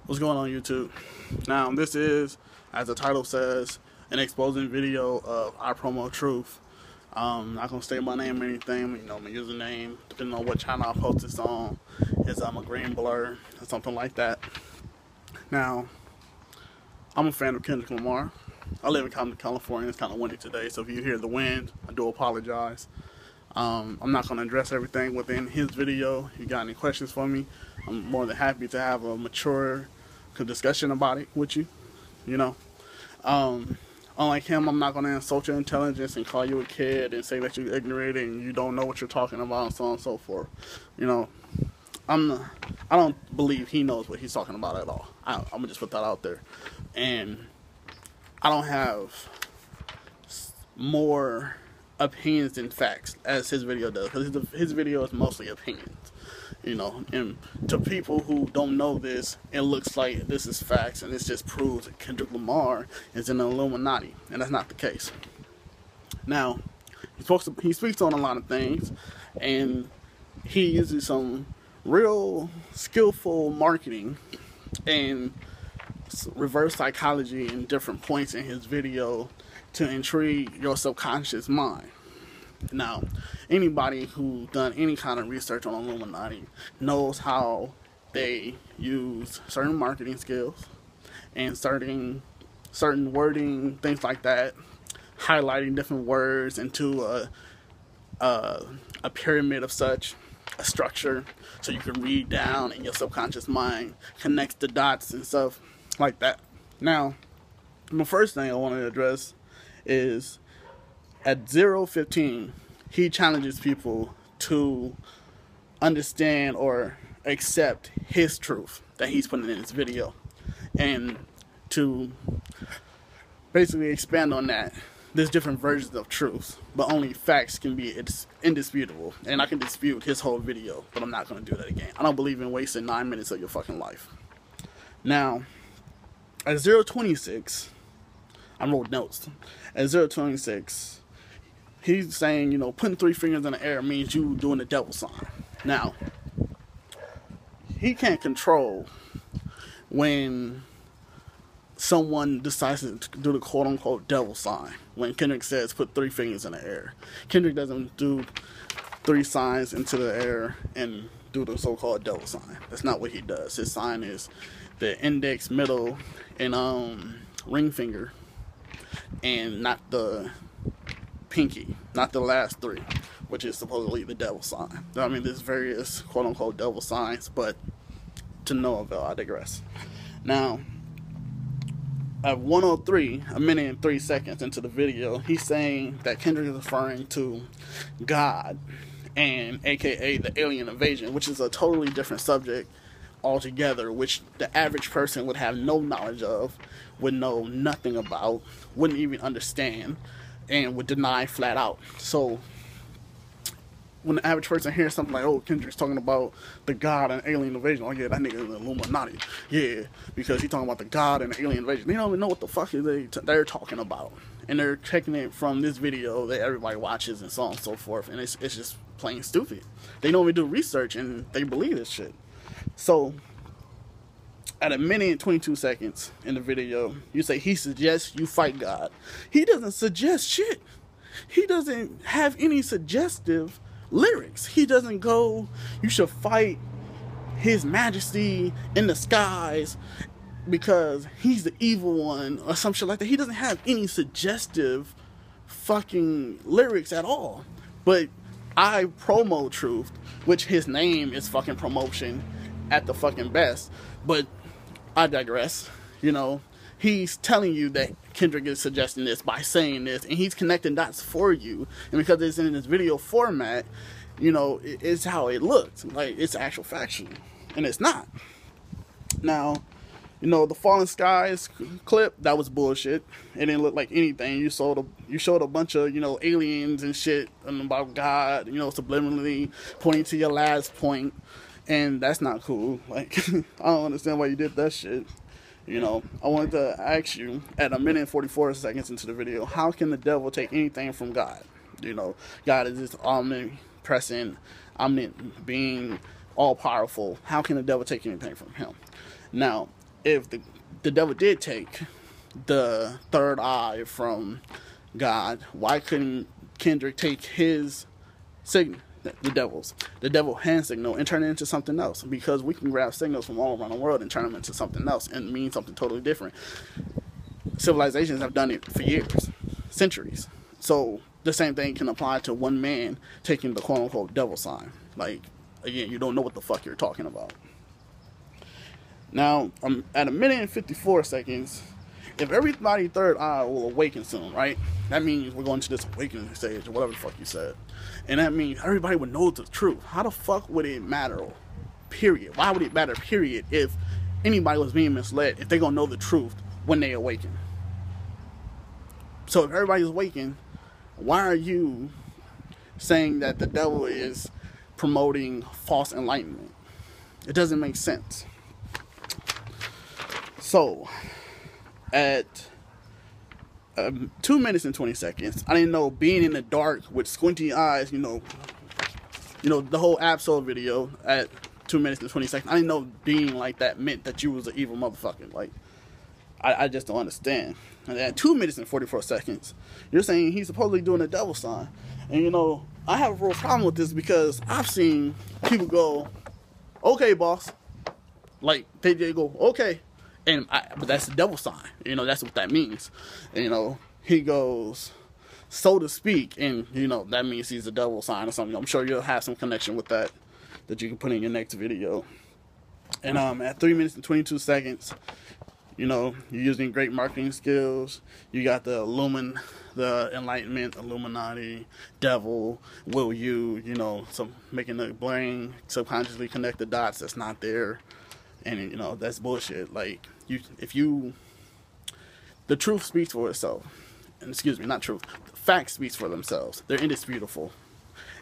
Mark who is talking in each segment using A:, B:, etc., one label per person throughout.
A: What's going on, YouTube? Now, this is, as the title says, an exposing video of iPromoTruth. Not gonna state my name or anything, my username, depending on what channel I post this on, is a green blur or something like that. Now, I'm a fan of Kendrick Lamar. I live in California. It's kind of windy today, so if you hear the wind, I do apologize. I'm not going to address everything within his video. If you got any questions for me, I'm more than happy to have a mature discussion about it with you. Unlike him, I'm not going to insult your intelligence and call you a kid and say that you're ignorant and you don't know what you're talking about and so on and so forth. I don't believe he knows what he's talking about at all. I'm going to just put that out there. And I don't have more opinions than facts as his video does, because his video is mostly opinions. And to people who don't know this, it looks like this is facts and this just proves that Kendrick Lamar is in the Illuminati, and that's not the case. Now, he speaks on a lot of things, and he uses some real skillful marketing and reverse psychology in different points in his video to intrigue your subconscious mind. Now, anybody who's done any kind of research on Illuminati knows how they use certain marketing skills and certain wording, things like that, highlighting different words into a pyramid of such a structure, so you can read down and your subconscious mind connects the dots and stuff like that. Now, the first thing I want to address is at 0:15, he challenges people to understand or accept his truth that he's putting in his video, and to basically expand on that. There's different versions of truths, but only facts can be indisputable. And I can dispute his whole video, but I'm not going to do that again. I don't believe in wasting 9 minutes of your fucking life. Now, at 0:26, I wrote notes. At 0:26, he's saying, putting 3 fingers in the air means you doing the devil sign. Now, he can't control when someone decides to do the quote-unquote devil sign. When Kendrick says put 3 fingers in the air, Kendrick doesn't do 3 signs into the air and do the so-called devil sign. That's not what he does. His sign is the index, middle, and ring finger, and not the pinky, not the last 3, which is supposedly the devil sign. I mean, there's various quote-unquote devil signs, but to no avail. I digress. Now, at 1:03, a minute and 3 seconds into the video, he's saying that Kendrick is referring to God, and aka the alien invasion, which is a totally different subject altogether, which the average person would have no knowledge of, would know nothing about, wouldn't even understand, and would deny flat out. So when the average person hears something like, oh, Kendrick's talking about the God and alien invasion, oh yeah, that nigga is the Illuminati, yeah, because he's talking about the God and the alien invasion. They don't even know what the fuck they're talking about, and they're taking it from this video that everybody watches and so on and so forth, and it's just plain stupid. They don't even do research, and they believe this shit. So, at a minute and 22 seconds in the video, you say he suggests you fight God. He doesn't suggest shit. He doesn't have any suggestive lyrics. He doesn't go, you should fight His Majesty in the skies because he's the evil one or some shit like that. He doesn't have any suggestive fucking lyrics at all. But iPromoTruth, which his name is fucking promotion at the fucking best, but I digress. He's telling you that Kendrick is suggesting this by saying this, and he's connecting dots for you, and because it's in this video format, it's how it looks like it's actual faction, and it's not. Now, the Fallen Skies clip, that was bullshit. It didn't look like anything. You showed a bunch of aliens and shit and about God, subliminally pointing to your last point. And that's not cool. Like, I don't understand why you did that shit. I wanted to ask you, at a minute and 44 seconds into the video, how can the devil take anything from God? God is this omnipresent, omniscient being, all-powerful. How can the devil take anything from him? Now, if the devil did take the third eye from God, why couldn't Kendrick take his signal, the devil hand signal, and turn it into something else? Because we can grab signals from all around the world and turn them into something else and mean something totally different. Civilizations have done it for years, centuries. So the same thing can apply to one man taking the quote-unquote devil sign. Like, again, you don't know what the fuck you're talking about. Now, I'm at 1minute and 54 seconds. If everybody third eye will awaken soon, right? That means we're going to this awakening stage, or whatever the fuck you said. And that means everybody would know the truth. How the fuck would it matter? Period. Why would it matter, period, if anybody was being misled, if they're going to know the truth when they awaken? So if everybody's awakened, why are you saying that the devil is promoting false enlightenment? It doesn't make sense. So, at 2 minutes and 20 seconds, I didn't know being in the dark with squinty eyes, you know, the whole Absol video at 2 minutes and 20 seconds, I didn't know being like that meant that you was an evil motherfucker. Like, I just don't understand. And at 2 minutes and 44 seconds, you're saying he's supposedly doing a devil sign. And, you know, I have a real problem with this because I've seen people go, okay, boss. Like, they go, okay. But that's the devil sign. You know, that's what that means. And, you know, he goes, so to speak. And, you know, that means he's a devil sign or something. I'm sure you'll have some connection with that you can put in your next video. And at 3 minutes and 22 seconds, you know, you're using great marketing skills. You got the Enlightenment, Illuminati, devil, will you know, some making the brain subconsciously connect the dots that's not there. And, you know, that's bullshit. Like, the truth speaks for itself. And excuse me, not truth. Facts speaks for themselves. They're indisputable.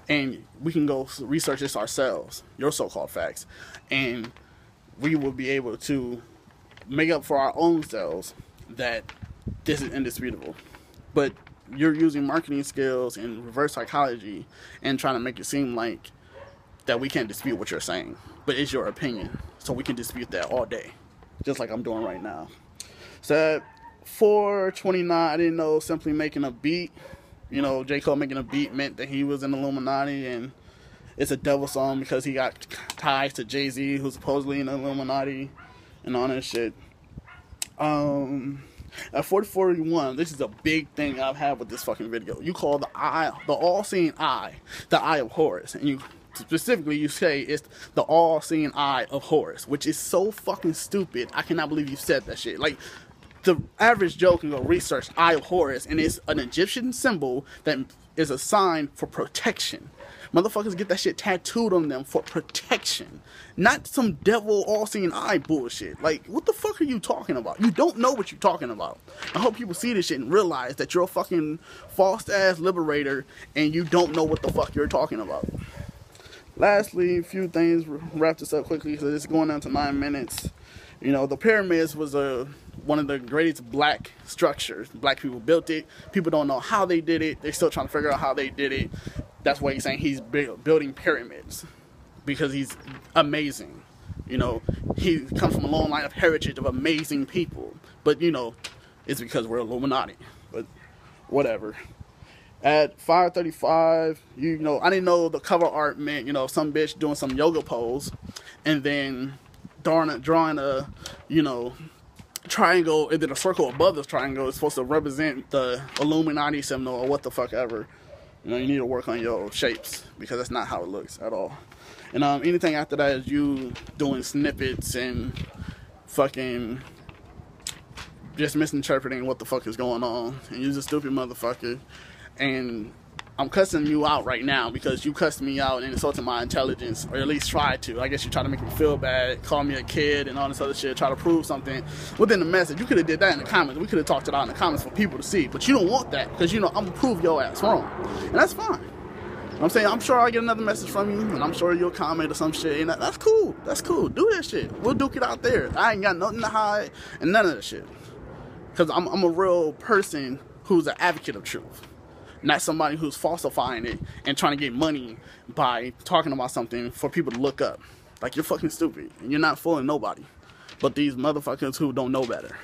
A: And we can go research this ourselves, your so-called facts. And we will be able to make up for our own selves that this is indisputable. But you're using marketing skills and reverse psychology and trying to make it seem like that we can't dispute what you're saying. But it's your opinion. So we can dispute that all day. Just like I'm doing right now. So at 4:29, I didn't know simply making a beat, you know, J. Cole making a beat meant that he was in the Illuminati, and it's a devil song because he got ties to Jay-Z, who's supposedly in the Illuminati, and all that shit. At 4:41, this is a big thing I've had with this fucking video. You call the all-seeing eye, the eye of Horus, and you specifically you say it's the all-seeing eye of Horus, which is so fucking stupid. I cannot believe you said that shit. Like, the average Joe can go research eye of Horus, and it's an Egyptian symbol that is a sign for protection. Motherfuckers get that shit tattooed on them for protection. Not some devil all-seeing eye bullshit. Like, what the fuck are you talking about? You don't know what you're talking about. I hope people see this shit and realize that you're a fucking false-ass liberator and you don't know what the fuck you're talking about. Lastly, a few things, wrap this up quickly because it's going down to 9 minutes. You know, the pyramids was one of the greatest black structures. Black people built it. People don't know how they did it. They're still trying to figure out how they did it. That's why he's saying he's building pyramids, because he's amazing. You know, he comes from a long line of heritage of amazing people. But, you know, it's because we're Illuminati. But whatever. At 5:35, you know, I didn't know the cover art meant, you know, some bitch doing some yoga pose and then drawing a, you know, triangle, and then a circle above this triangle is supposed to represent the Illuminati symbol or what the fuck ever. You know, you need to work on your shapes because that's not how it looks at all. And anything after that is you doing snippets and fucking just misinterpreting what the fuck is going on. And you're a stupid motherfucker. And I'm cussing you out right now because you cussed me out and insulted my intelligence, or at least tried to. I guess you tried to make me feel bad, call me a kid and all this other shit, try to prove something within the message. You could have did that in the comments. We could have talked it out in the comments for people to see. But you don't want that because, you know, I'm going to prove your ass wrong. And that's fine. I'm saying, I'm sure I'll get another message from you, and I'm sure you'll comment or some shit. And that's cool. That's cool. Do that shit. We'll duke it out there. I ain't got nothing to hide and none of that shit. Because I'm a real person who's an advocate of truth. Not somebody who's falsifying it and trying to get money by talking about something for people to look up. Like, you're fucking stupid. And you're not fooling nobody. But these motherfuckers who don't know better,